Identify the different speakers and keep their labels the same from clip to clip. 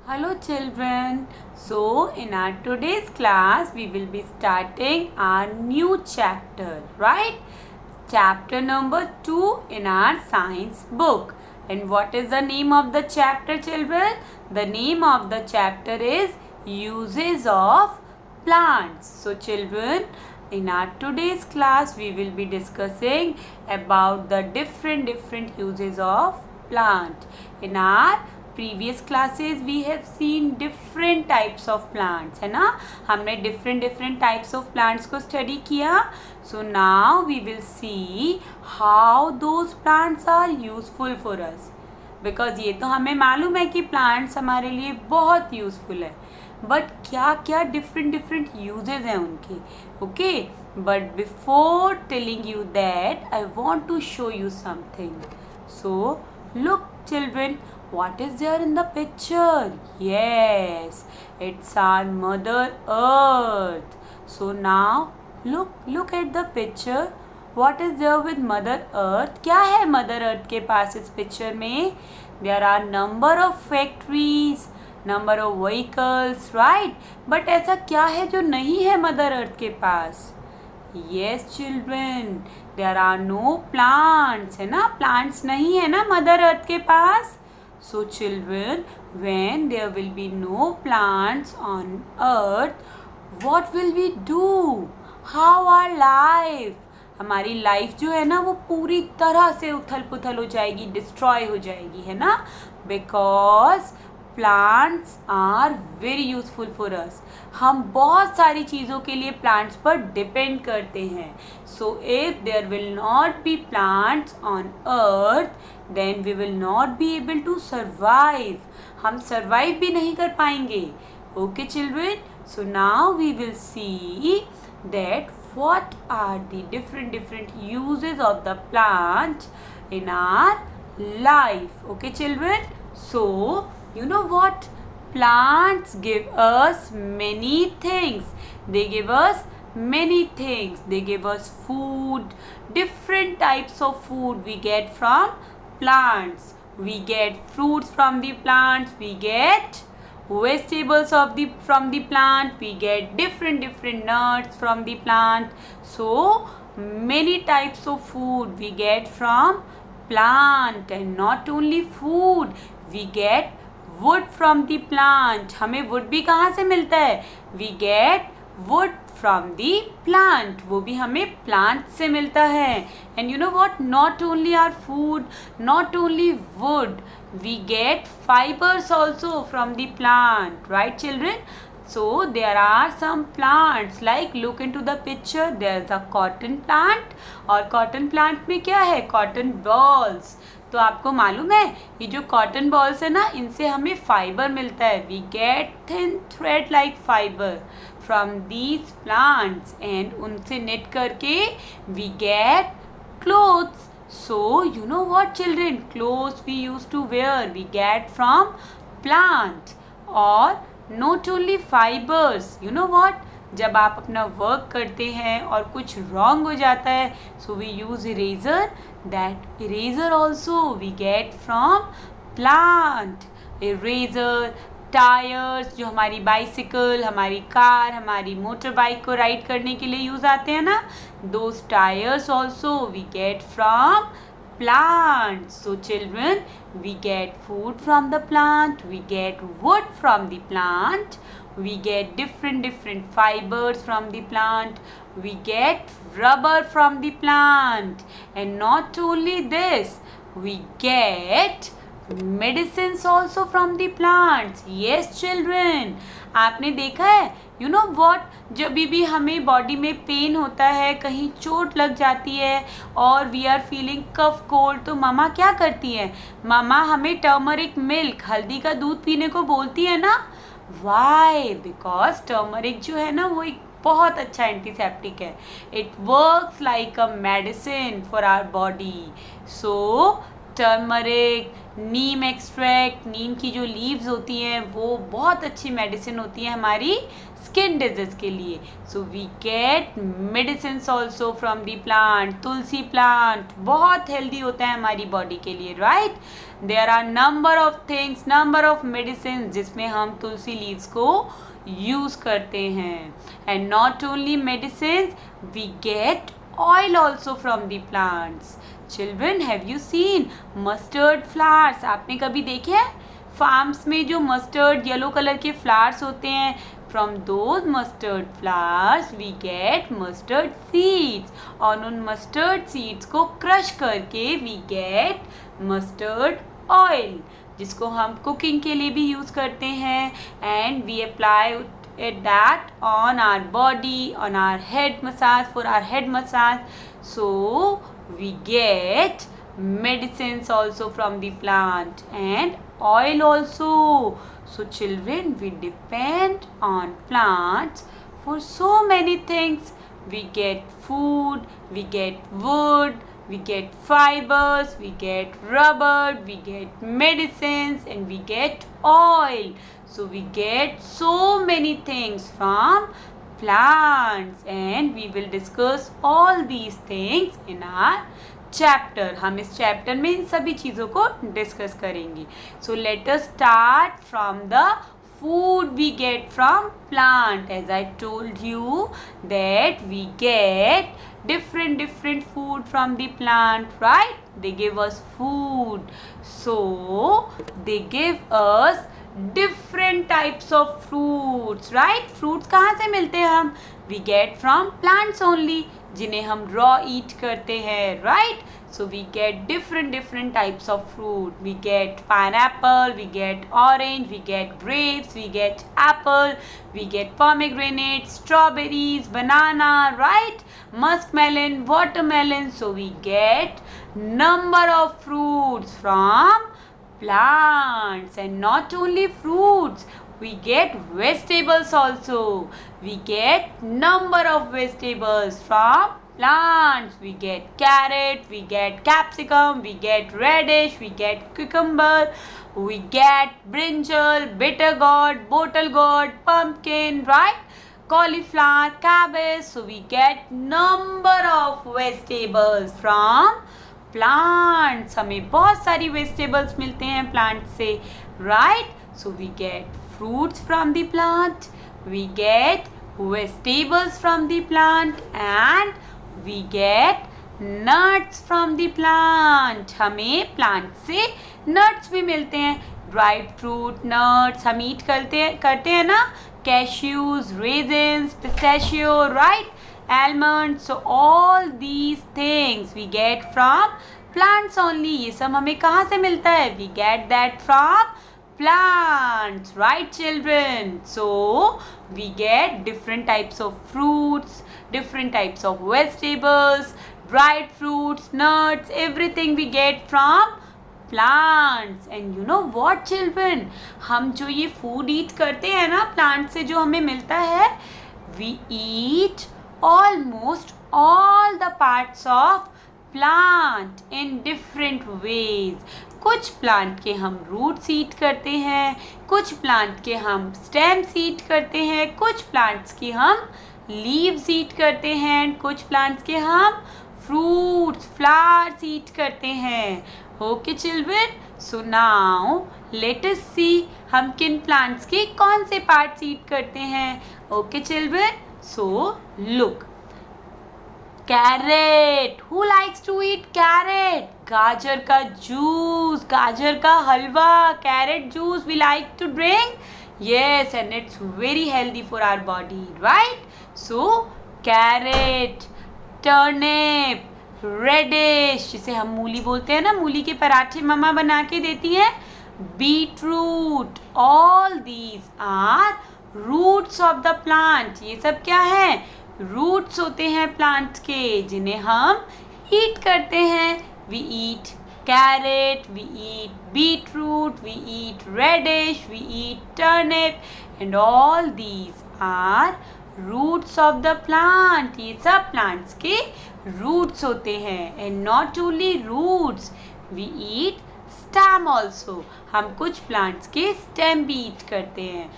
Speaker 1: Hello children. So in our today's class we will be starting our new chapter, right? Chapter number 2 in our science book. And what is the name of the chapter, children? The name of the chapter is Uses of Plants. So children, in our today's class we will be discussing about the different uses of plant. In our previous classes we have seen different types of plants, है ना. हमने different types of plants को study किया. So now we will see how those plants are useful for us. Because ये तो हमें मालूम है कि प्लांट्स हमारे लिए बहुत यूजफुल है, बट क्या क्या डिफरेंट यूजेज हैं उनके. Okay, but before telling you that I want to show you something. So look children, what is there in the picture? Yes, it's our Mother Earth. So now look at the picture. What is there with Mother Earth? क्या है Mother Earth के पास इस picture में? There are number of factories, number of vehicles, right? But ऐसा क्या है जो नहीं है Mother Earth के पास? Yes children, there are no plants, है ना. plants नहीं है ना मदर अर्थ के पास. So children, when there will be no plants on earth, what will we do? How our life? हमारी लाइफ जो है ना वो पूरी तरह से उथल पुथल हो जाएगी, डिस्ट्रॉय हो जाएगी, है ना. Because plants are very useful for us. हम बहुत सारी चीज़ों के लिए प्लांट्स पर डिपेंड करते हैं. So if there will not be plants on earth then we will not be able to survive. हम सर्वाइव भी नहीं कर पाएंगे. Okay children, so now we will see that what are the different uses of the plant in our life. Okay children, so you know what, plants give us many things. They give us many things. They give us food, different types of food we get from plants. We get fruits from the plants, we get vegetables from the plant, we get different nuts from the plant. So many types of food we get from plant. And not only food, we get wood from the plant. हमें wood भी कहाँ से मिलता है? We get wood from the plant. वो भी हमें plant से मिलता है. And you know what, not only our food, not only wood, we get fibers also from the plant, right children? So there are some plants, like look into the picture, there is a cotton plant. और cotton plant में क्या है? cotton balls. तो आपको मालूम है ये जो कॉटन बॉल्स है ना, इनसे हमें फाइबर मिलता है. We get thin thread like fiber from these plants, and उनसे नेट करके we get clothes. So you know what children, clothes we used to wear we get from plant. Or not only fibers, you know what, जब आप अपना work करते हैं और कुछ wrong हो जाता है, so we use eraser. That eraser also we get from plant. Eraser, tyres जो हमारी बाइसिकल, हमारी कार, हमारी मोटर बाइक को राइड करने के लिए यूज आते हैं ना, those tyres also we get from plant. So children, we get food from the plant, we get wood from the plant, we get different fibers from the plant, we get rubber from the plant. And not only this, we get medicines also from the plants. Yes children, आपने देखा है, you know what, जब भी हमें body में pen होता है, कहीं चोट लग जाती है और we are feeling cough cold, तो मामा क्या करती है? मामा हमें टर्मरिक मिल्क, हल्दी का दूध पीने को बोलती है ना. वाई? बिकॉज टर्मरिक जो है ना वो एक बहुत अच्छा एंटीसेप्टिक है. It works like a medicine for our body. So turmeric, neem extract, neem की जो लीव्स होती हैं वो बहुत अच्छी मेडिसिन होती है हमारी स्किन डिजीज के लिए. So we get medicine also from the plant. Tulsi plant बहुत हेल्दी होता है हमारी बॉडी के लिए, right. There are number of things, number of medicine जिसमें हम तुलसी लीव्स को यूज करते हैं. And not only medicine, we get oil also from the plants. Children, have you seen mustard flowers? आपने कभी देखे हैं फार्म्स में जो मस्टर्ड येलो कलर के फ्लावर्स होते हैं? From those mustard flowers we get mustard seeds. और उन mustard seeds को क्रश करके we get mustard oil, जिसको हम कुकिंग के लिए भी यूज़ करते हैं. And we apply that on our body, on our head massage, for our head massage. So we get medicines also from the plant and oil also. So children, we depend on plants for so many things. We get food, we get wood, we get fibers, we get rubber, we get medicines, and we get oil. So we get so many things from plants, and we will discuss all these things in our chapter. हम इस chapter में इन सभी चीज़ों को discuss करेंगे. So let us start from the food we get from plant. As I told you that we get different food from the plant, right? They give us food. So they give us different types of fruits, right? Fruits कहाँ से मिलते हैं हम? We get from plants only, जिन्हें हम raw eat करते हैं, right? So we get different types of fruit. We get pineapple, we get orange, we get grapes, we get apple, we get pomegranate, strawberries, banana, right? Muskmelon, watermelon. So we get number of fruits from plants. And not only fruits, we get vegetables also. We get number of vegetables from plants. We get carrot, we get capsicum, we get radish, we get cucumber, we get brinjal, bitter gourd, bottle gourd, pumpkin, right? Cauliflower, cabbage. So we get number of vegetables from plants. हमें बहुत सारी vegetables मिलते हैं plant से, right? So we get fruits from the plant, we get vegetables from the plant, and we get nuts from the plant. हमें plant से nuts भी मिलते हैं. Dried fruit, nuts हम eat करते हैं ना? Cashews, raisins, pistachio, right? Almonds. So all these things we get from plants only. ये सब हमें कहाँ से मिलता है? We get that from plants, right children? So we get different types of fruits, different types of vegetables, dried fruits, nuts, everything we get from plants. And you know what children, हम जो ये food eat करते हैं ना plant से जो हमें मिलता है, we eat almost all the parts of plant in different ways. कुछ प्लांट के हम रूट्स ईट करते हैं, कुछ प्लांट के हम स्टेम्स ईट करते हैं, कुछ प्लांट्स की हम लीव्स ईट करते हैं, कुछ प्लांट्स के हम फ्रूट्स, फ्लावर्स ईट करते हैं. Okay children, so now let us see हम किन प्लांट्स के कौन से पार्ट्स ईट करते हैं. Okay children, so look. Carrot, who likes to eat carrot? गाजर का जूस, गाजर का halwa, carrot juice we like to drink. Yes, and it's very healthy for our body, right? So carrot, turnip, radish, जिसे हम मूली बोलते हैं ना, मूली के पराठे मम्मा बना के देती हैं, beetroot, all these are roots of the plant. ये सब क्या है? रूट्स होते हैं प्लांट के, जिन्हें हम ईट करते हैं. We eat carrot, we eat beetroot, we eat radish, we eat turnip, and all these are roots of the plant. ये सब plants के roots होते हैं. And not only roots, we eat stem also. हम कुछ plants के stem भी eat करते हैं.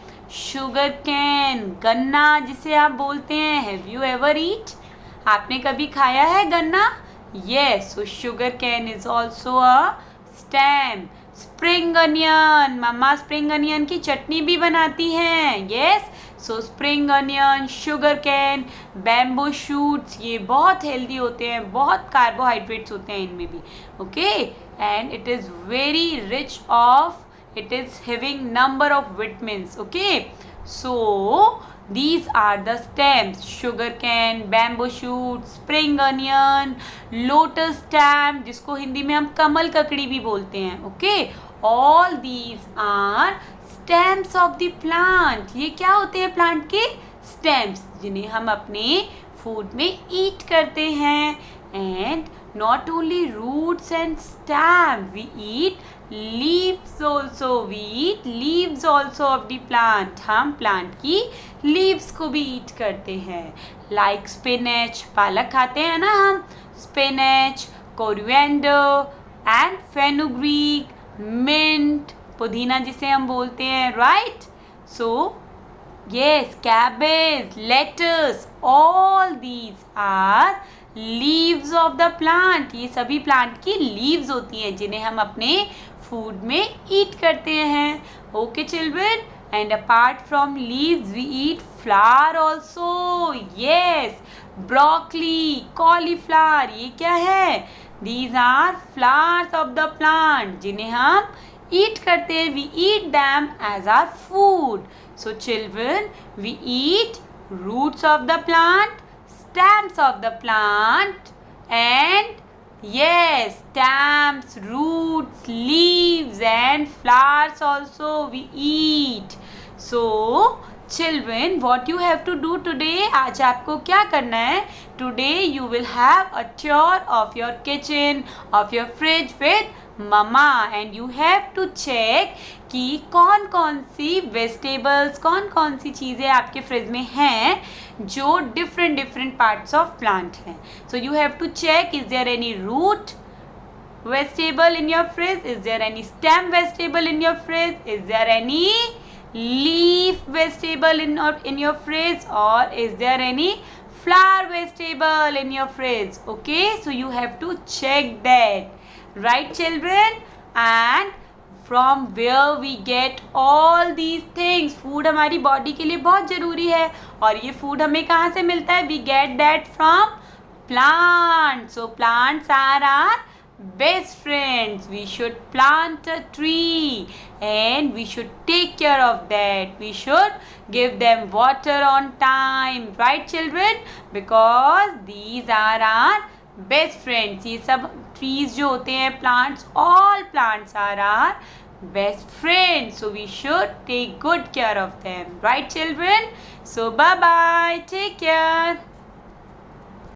Speaker 1: Sugar cane, गन्ना जिसे आप बोलते हैं. Have you ever eat? आपने कभी खाया है गन्ना? Yes, so sugar cane is also a stem. Spring onion, मम्मा स्प्रिंग अनियन की चटनी भी बनाती हैं. Yes, so spring onion, sugar cane, bamboo shoots, ये बहुत हेल्दी होते हैं, बहुत कार्बोहाइड्रेट्स होते हैं इनमें भी. Okay, and it is very rich of, it is having number of vitamins. Okay, so these are the stems: sugar cane, bamboo shoot, spring onion, lotus stem, जिसको हिंदी में हम कमल ककड़ी भी बोलते हैं. Okay, all these are stems of the plant. ये क्या होते हैं प्लांट के? stems, जिन्हें हम अपने फूड में ईट करते हैं. And not only roots and stem, we eat leaves also. We eat leaves also of the plant. हम प्लांट की leaves को भी eat करते हैं. Like spinach, पालक खाते हैं ना हम. Spinach, coriander and fenugreek, mint, पुदीना जिसे हम बोलते हैं. Right? So yes, cabbage, lettuce, all these are leaves of the plant. ये सभी प्लांट की leaves होती हैं जिन्हें हम अपने फूड में ईट करते हैं. Okay children, and apart from leaves we eat flower also. Yes, broccoli, cauliflower, ये क्या है? These are flowers of the plant जिन्हें हम ईट करते हैं. We eat them as our food. So children, we eat roots of the plant, stems of the plant, and yes, stems, roots, leaves and flowers also we eat. So children, what you have to do today, आज आपको क्या करना है? Today you will have a tour of your kitchen, of your fridge with mama, and you have to check कि कौन कौन सी vegetables, कौन कौन सी चीज़ें आपके फ्रिज में हैं जो डिफरेंट पार्ट्स ऑफ प्लांट हैं. So you have to check, is there any root vegetable in your fridge, is there any stem vegetable in your fridge, is there any leaf vegetable in your fridge, or is there any flower vegetable in your fridge. Okay, so you have to check that, right children? And from where we get all these things, food हमारी body के लिए बहुत ज़रूरी है, और ये food हमें कहाँ से मिलता है? We get that from plants. So plants are our best friends. We should plant a tree and we should take care of that. We should give them water on time, right children? Because these are our best friends. ये सब trees जो होते हैं, plants, all plants are our best friends. So we should take good care of them, right children? So bye bye, take care.